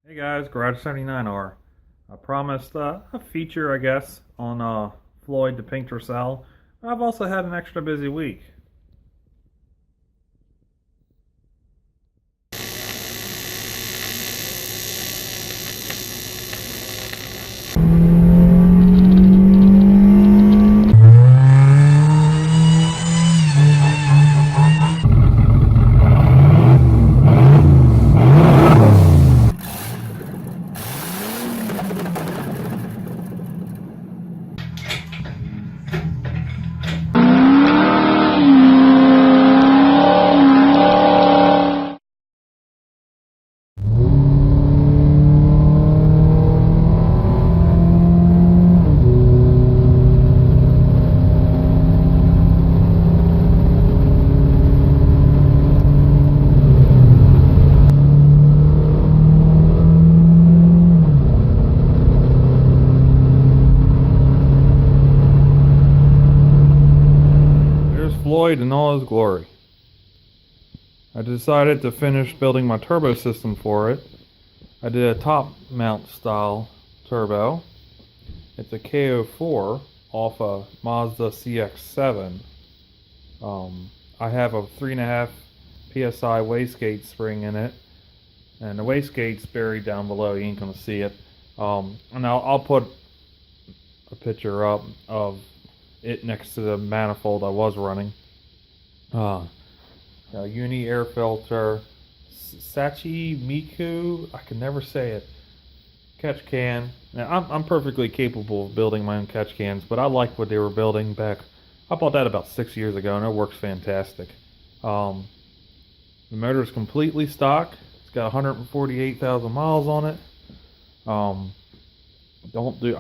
Hey guys, Garage 79R. I promised a feature, I guess, on Floyd the pink tercel. I've also had an extra busy week. There's Floyd in all his glory. I decided to finish building my turbo system for it. I did a top mount style turbo. It's a KO4 off a Mazda CX-7. I have a 3.5 PSI wastegate spring in it, and the wastegate's buried down below. You ain't gonna see it. And I'll put a picture up of it next to the manifold I was running. Uni air filter, Sachi Miku, I can never say it. Catch can. Now I'm perfectly capable of building my own catch cans, but I liked what they were building back. I bought that about 6 years ago, and it works fantastic. The motor is completely stock. It's got 148,000 miles on it. I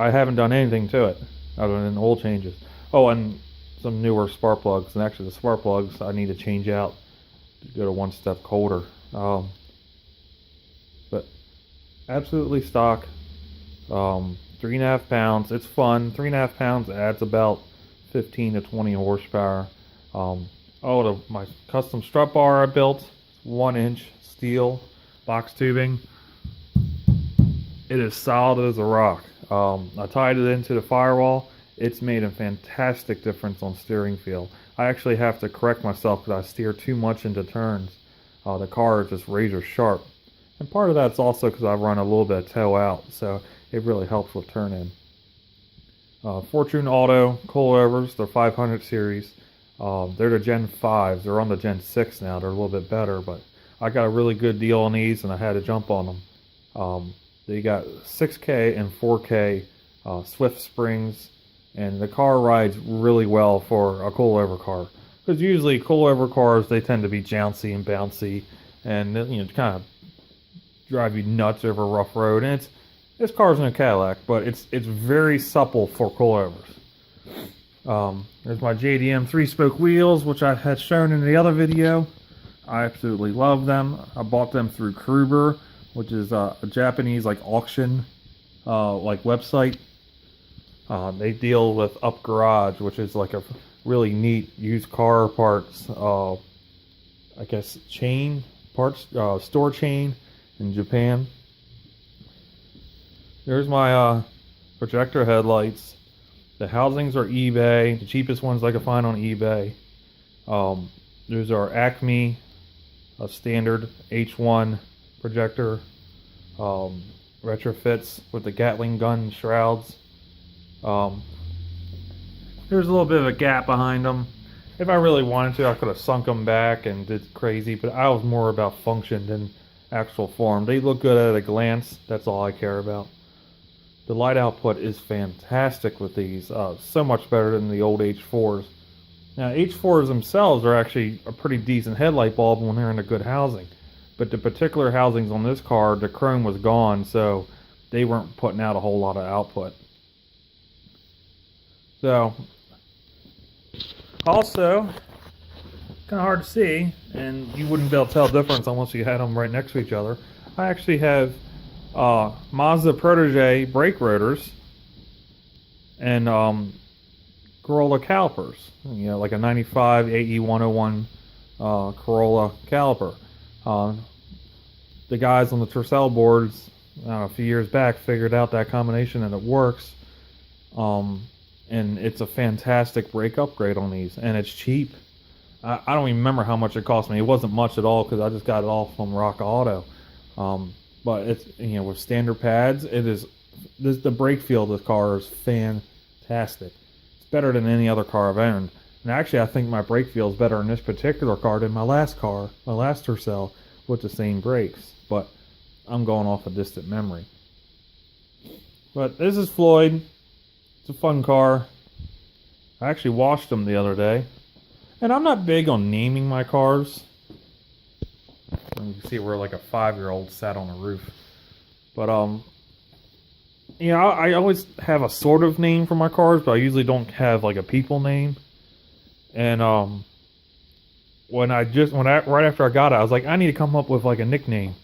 haven't done anything to it other than oil changes. Oh, and some newer spark plugs. And actually, the spark plugs I need to change out to go to one step colder. But absolutely stock. 3.5 pounds. It's fun. 3.5 pounds adds about 15 to 20 horsepower. My custom strut bar I built, 1-inch steel box tubing. It is solid as a rock. I tied it into the firewall. It's made a fantastic difference on steering feel. I actually have to correct myself because I steer too much into turns. The car is just razor sharp. And part of that's also because I run a little bit of toe out, so it really helps with turn in. Fortune Auto coilovers, they're 500 series. They're the Gen 5s. They're on the Gen 6 now. They're a little bit better, but I got a really good deal on these and I had to jump on them. They got 6K and 4K Swift springs, and the car rides really well for a coilover car. Because usually coilover cars, they tend to be jouncy and bouncy, and kind of drive you nuts over a rough road. And this car's no Cadillac, but it's very supple for coilovers. There's my JDM 3-spoke wheels, which I had shown in the other video. I absolutely love them. I bought them through Kruger, which is a Japanese auction website. They deal with Up Garage, which is a really neat used car parts store chain in Japan. There's my projector headlights. The housings are eBay, the cheapest ones I could find on eBay. Those are Acme, a standard H1 projector, retrofits with the Gatling gun shrouds. There's a little bit of a gap behind them. If I really wanted to, I could have sunk them back and did crazy, but I was more about function than actual form. They look good at a glance. That's all I care about. The light output is fantastic with these, so much better than the old H4s. Now, H4s themselves are actually a pretty decent headlight bulb when they're in a good housing. But the particular housings on this car, the chrome was gone, so they weren't putting out a whole lot of output. So, also, kind of hard to see, and you wouldn't be able to tell the difference unless you had them right next to each other. I actually have Mazda Protege brake rotors and Corolla calipers. Like a 95 AE101 Corolla caliper. The guys on the tercel boards I don't know, a few years back, figured out that combination and it works. And it's a fantastic brake upgrade on these, and it's cheap. I don't even remember how much it cost me. It wasn't much at all because I just got it all from Rock Auto. But it's, you know, with standard pads, it is the brake feel of this car is fantastic. It's better than any other car I've owned. And actually, I think my brake feel is better in this particular car than my last car, my last tercel, with the same brakes. But I'm going off a distant memory. But this is Floyd. It's a fun car. I actually washed them the other day. And I'm not big on naming my cars. You can see where like a 5-year-old sat on a roof. But you know, I always have a sort of name for my cars, but I usually don't have like a people name. And right after I got it, I was like, I need to come up with like a nickname.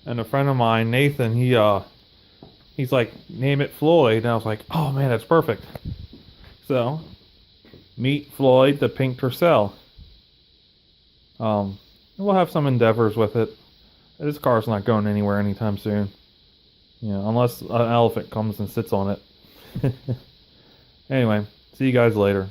And a friend of mine, Nathan, he's like, name it Floyd. And I was like, oh man, that's perfect. So meet Floyd, the pink tercel. We'll have some endeavors with it. This car's not going anywhere anytime soon. You know, unless an elephant comes and sits on it. Anyway, see you guys later.